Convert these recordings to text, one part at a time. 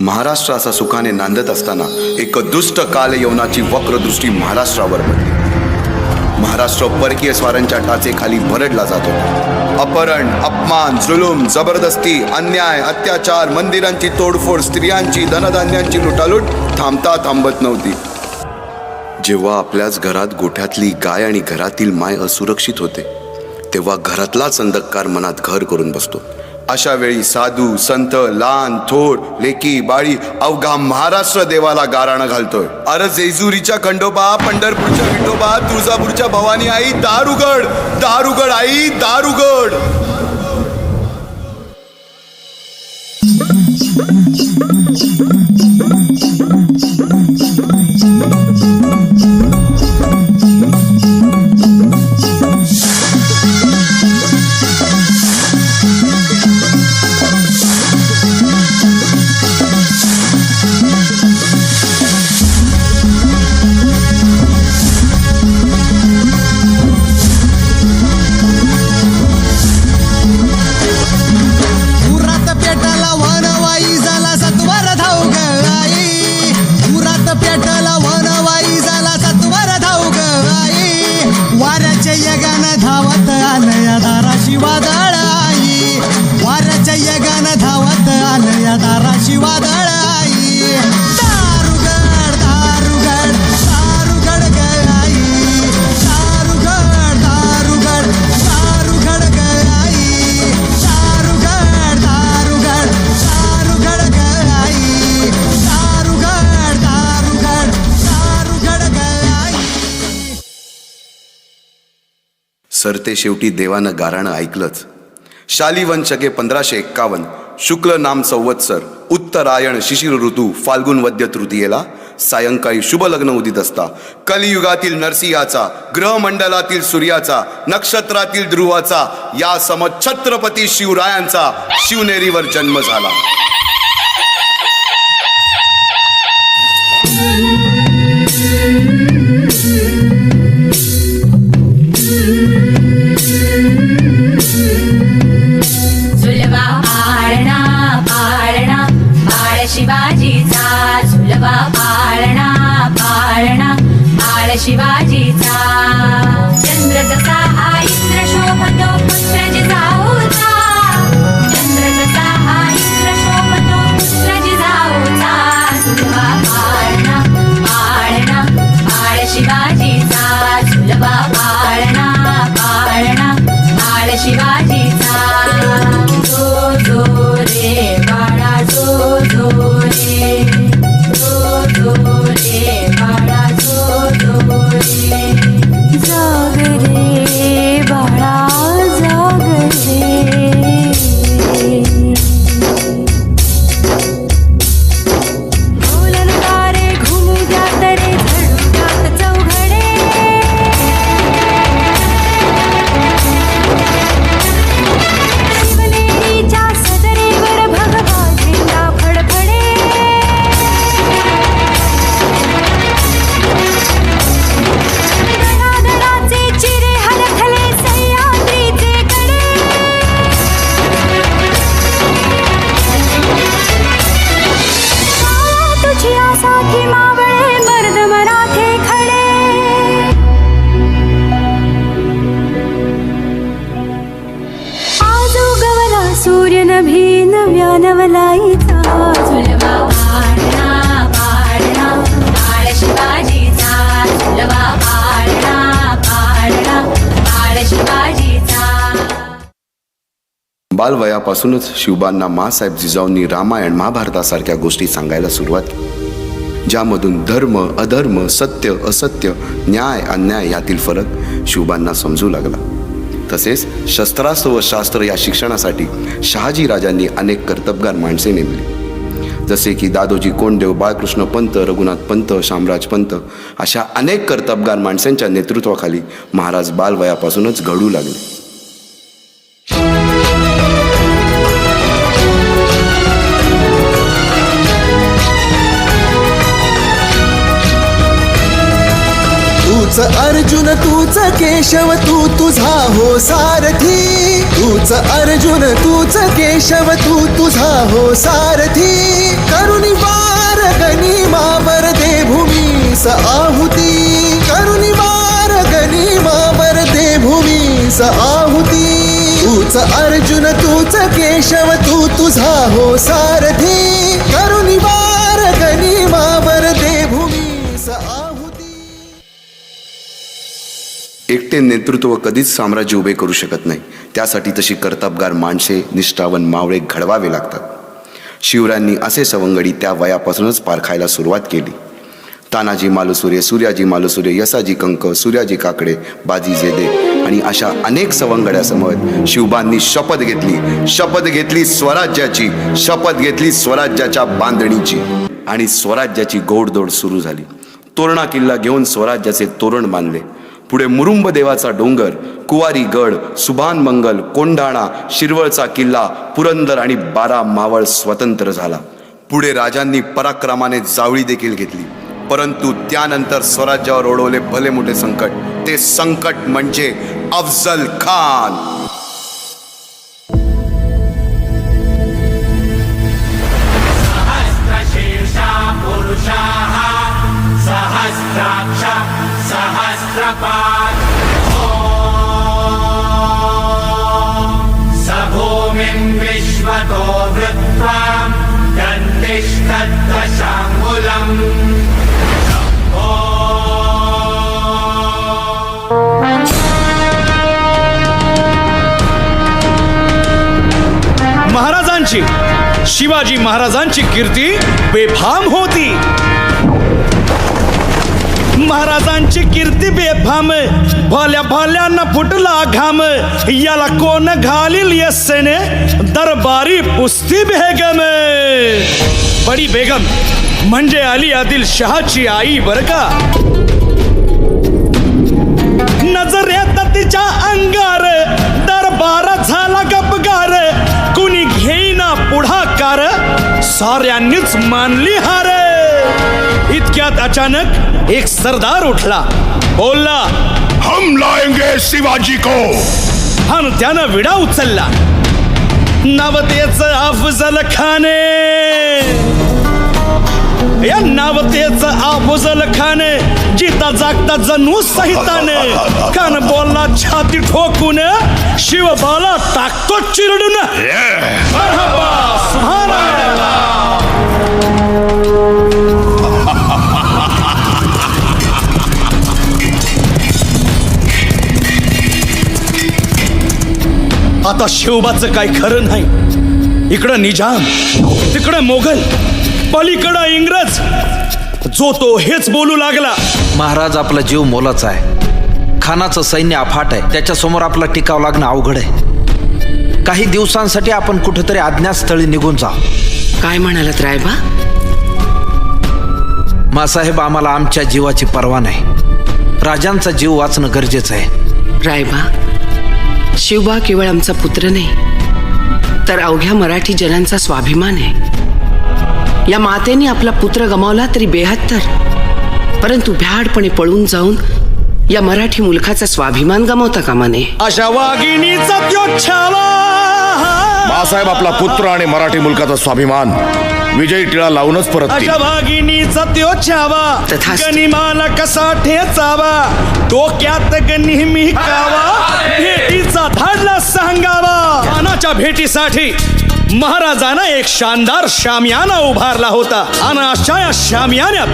महाराष्ट्र असा सुखाने नांदत असताना एक दुष्ट कालयवनाची वक्रदृष्टी महाराष्ट्रावर पडली. महाराष्ट्र परकीय स्वारांच्या टाचेखाली भरडला जातो. अपहरण, अपमान, जुलूम, जबरदस्ती, अन्याय, अत्याचार, मंदिरांची तोडफोड, स्त्रियांची, धनधान्यांची लुटालूट थांबत नव्हती. जेव्हा आपल्याच घरात गोठ्यातली गाय आणि घरातील माय असुरक्षित होते, तेव्हा घरातलाच अंधकार मनात घर करून बसतो. अशा वेळी साधू, संत, लहान थोर, लेकी, बाळी अवघा महाराष्ट्र देवाला गाराणं घालतोय. अरे जेजुरीच्या खंडोबा, पंढरपूरच्या विठोबा, तुळजापूरच्या भवानी आई, दार उघड, दार उघड आई, दार उघड. सरते शेवटी देवानं गाराणं ऐकलंच. शालिवन शके 1551 शुक्ल नाम संवत्सर, उत्तरायण शिशिर ऋतू, फाल्गुन वद्य तृतीयेला सायंकाळी शुभ लग्न उदित असता कलियुगातील नरसिंहाचा, ग्रहमंडलातील सूर्याचा, नक्षत्रातील ध्रुवाचा, या सम छत्रपती शिवरायांचा शिवनेरीवर जन्म झाला. शिवाजीचा झुलवा पाळणा पाळणा बाळ शिवाजीचा. चंद्र जसा हा इंद्र शोभतो पुत्र जिजाऊचा, चंद्र जसा हा इंद्र शोभतो पुत्र जिजाऊचा. झुलवा पाळणा पाळणा बाळ शिवाजीचा, झुलवा पाळणा पाळणा बाळ शिवाजीचा. जो जो रे बाळा जो जो रे, जो जो रे बाळा जो जो रे. जाग रे बाळा जाग रे. ढोलन तारे घुमू द्यात रे झडू द्यात चौघडे. शिवनेरीच्या सदरेवर भगवा झेंडा फडफडे. धडाधडाचे चिरे हलखले सह्याद्रीचे कडे. तुझी आसाथी मावळे मर्द मराठे खडे. आज उगवला सूर्य नभी नव्या नवलाईचा. झुलवा पाळणा पाळणा बाळ शिवाजीचा, झुलवा पाळणा पाळणा बाळ शिवाजीचा. बालवयापासूनच शिवबांना माँसाहेब जिजाऊंनी रामायण महाभारतासारख्या गोष्टी सांगायला सुरुवात केली, ज्यामधून धर्म अधर्म, सत्य असत्य, न्याय अन्याय यातील फरक शिवबांना समजू लागला. तसेच शस्त्रास्त्र व शास्त्र या शिक्षणासाठी शहाजी राजांनी अनेक कर्तबगार माणसे नेमली, जसे की दादोजी कोंडदेव, बाळकृष्ण पंत, रघुनाथ पंत, शामराज पंत अशा अनेक कर्तबगार माणसांच्या नेतृत्वाखाली महाराज बालवयापासूनच घडू लागले. तूच अर्जुन तूच केशव तू तुझा हो सारथी, तूच अर्जुन तूच केशव तू तुझा हो सारथी, करुणी वार गनिमावर दे भूमीस आहुती, करुणी वार गनिमावर दे भूमीस आहुती, तूच अर्जुन तूच केशव तू तुझा हो सारथी, करुणी वार गनिमावर दे भूमीस आहुती. एकटे नेतृत्व कधीच साम्राज्य उभे करू शकत नाही. त्यासाठी तशी कर्तबगार माणसे, निष्ठावन मावळे घडवावे लागतात. शिवरायांनी असे सवंगडी त्या वयापासूनच पारखायला सुरुवात केली. तानाजी मालुसुरे, सूर्याजी मालुसुरे, यसाजी कंक, सूर्याजी काकडे, बाजी जेदे आणि अशा अनेक सवंगड्यासमोर शिवबांनी शपथ घेतली स्वराज्याची, शपथ घेतली स्वराज्याच्या बांधणीची आणि स्वराज्याची गोडदोड सुरू झाली. तोरणा किल्ला घेऊन स्वराज्याचे तोरण बांधले. पुढे मुरुंब देवाचा डोंगर, कुवारी गड, सुभान मंगल, कोंढाणा, शिरवळचा किल्ला, पुरंदर आणि 12 मावळ स्वतंत्र झाला. पुढे राजांनी पराक्रमाने जावळी देखील घेतली. परंतु त्यानंतर स्वराज्यावर ओढवले भले मोठे संकट. ते संकट म्हणजे अफजल खान. विश्वतो वृत्त्वां दन्तिष्ठद्दशाङ्गुलम्. महाराजांची, शिवाजी महाराजांची कीर्ती बेफाम होती. महाराजांची कीर्ती बेफाम, भल्या भल्यांना फुटला घाम, याला कोण घालील यस्सेने दरबारी पुस्ती बेगम. बडी बेगम म्हणजे अली आदिल शहाची आई बर का. नजरेत तिच्या अंगार दरबार झाला गपगार, कुणी घेईना पुढाकार, साऱ्यांनीच मानली हार. इतक्यात अचानक एक सरदार उठला, बोलला, हम लाएंगे शिवाजी को. आणि त्यानं विडा उचलला. नवतेच अफजल खान, या नवतेच अफजल खान, जिता जागता जणू सहिताने. खान बोलला छाती ठोकून, शिवबाला टाकतो चिरडून. मरहबा, सुभानअल्लाह. आता शिवबाचं काय खरं नाही. इकडं निजाम, तिकडं मोगल, पलीकडं इंग्रज. जो तो हेच बोलू लागला. महाराज, आपला जीव मोलाचा आहे. खानाचं सैन्य अफाट आहे. त्याच्यासमोर आपला टिकाव लागणं अवघड आहे. काही दिवसांसाठी आपण कुठेतरी अज्ञातस्थळी निघून जा. काय म्हणालात रायबा? मासाहेब, आम्हाला आमच्या जीवाची पर्वा नाही. राजांचा जीव वाचणं गरजेचं आहे. रायबा, शिवबा केवळ आमचा पुत्र नाही, तर अवघ्या मराठी जनांचा स्वाभिमान आहे. या मातेने आपला पुत्र गमावला तरी 72, परंतु भ्याडपणे पळून जाऊन या मराठी मुलखाचा स्वाभिमान गमावता कामा नये. अशा वाघिणीचा त्यो छावा. मासाहेब, आपला पुत्र आणि मराठी मुलकाचा स्वाभिमान विजयी टिळा लावूनच परत अशा वाघिणीचा त्यो छावा, तथास्तु. गनिमाला कसा ठेचावा, डोक्यात नेहमी कावा, भेटीचा धाडला सांगावा. खानाच्या भेटीसाठी महाराजानं एक शानदार शामियाना उभारला होता. आणि अशा या शामियान्यात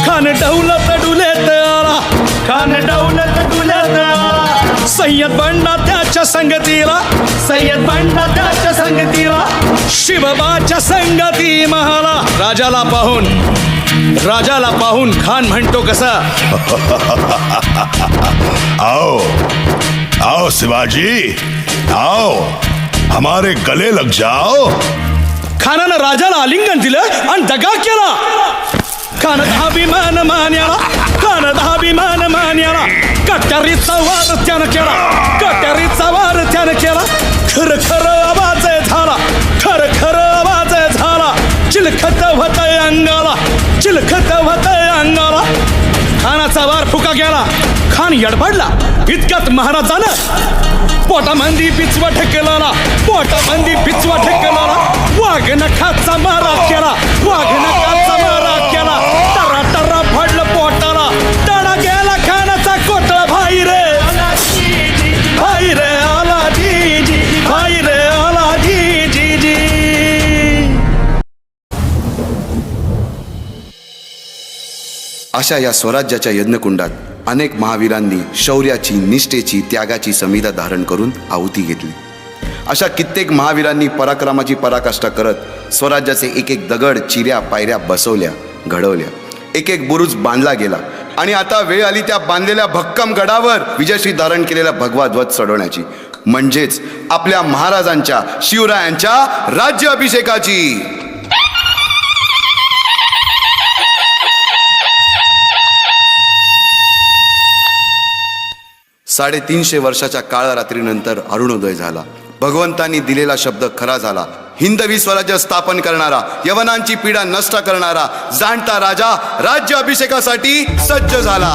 खान डौलत डुलेत आला, खान डौलत डुलेत आला. सय्यद बंडा त्याच्या संगतीला, सय्यद बंडा त्याच्या संगतीला, शिवबाच्या संगती महाला. राजाला पाहून खान म्हणतो कसा, आओ आओ शिवाजी, आओ हमारे गले लग जाओ. खानानं राजाला आलिंगन दिलं आणि दगा केला. खान अभिमान मान्याला, खान अभिमान मान्याला. कट्यारीचा वार त्यानं केला, कट्यारीचा वार त्यानं केला. खर खर आवाज झाला, खर खर आवाज झाला. चिलखत होतय अंगाला, चिलखत होतय अंगाला. खानाचा वार फुका गेला. यडपडला. इतक्यात महाराजानं पोटामंदी पिचवा ठेकेला, पोटामंदी पिचवा ठेकेला. वाघ नखाचा मारा केला, वाघ नखाचा मारा केला. टरा टरा फडलं पोटाला, तडा गेला खानाचा कोटळा. भाई रे भाई रे आला जी जी, भाई रे आला जी जी जी. अशा या स्वराज्याच्या यज्ञकुंडात अनेक महावीरांनी शौर्याची, निष्ठेची, त्यागाची समिधा धारण करून आहुती घेतली. अशा कित्येक महावीरांनी पराक्रमाची पराकाष्ठा करत स्वराज्याचे एक एक दगड, चिऱ्या, पायऱ्या बसवल्या, घडवल्या. एक एक बुरुज बांधला गेला आणि आता वेळ आली त्या बांधलेल्या भक्कम गडावर विजयश्री धारण केलेला भगवा ध्वज चढवण्याची, म्हणजेच आपल्या महाराजांच्या, शिवरायांच्या राज्याभिषेकाची. 350 वर्षाच्या काळरात्रीनंतर अरुणोदय झाला. भगवंतांनी दिलेला शब्द खरा झाला. हिंदवी स्वराज्य स्थापन करणारा, यवनांची पीडा नष्ट करणारा जाणता राजा राज्याभिषेकासाठी सज्ज झाला.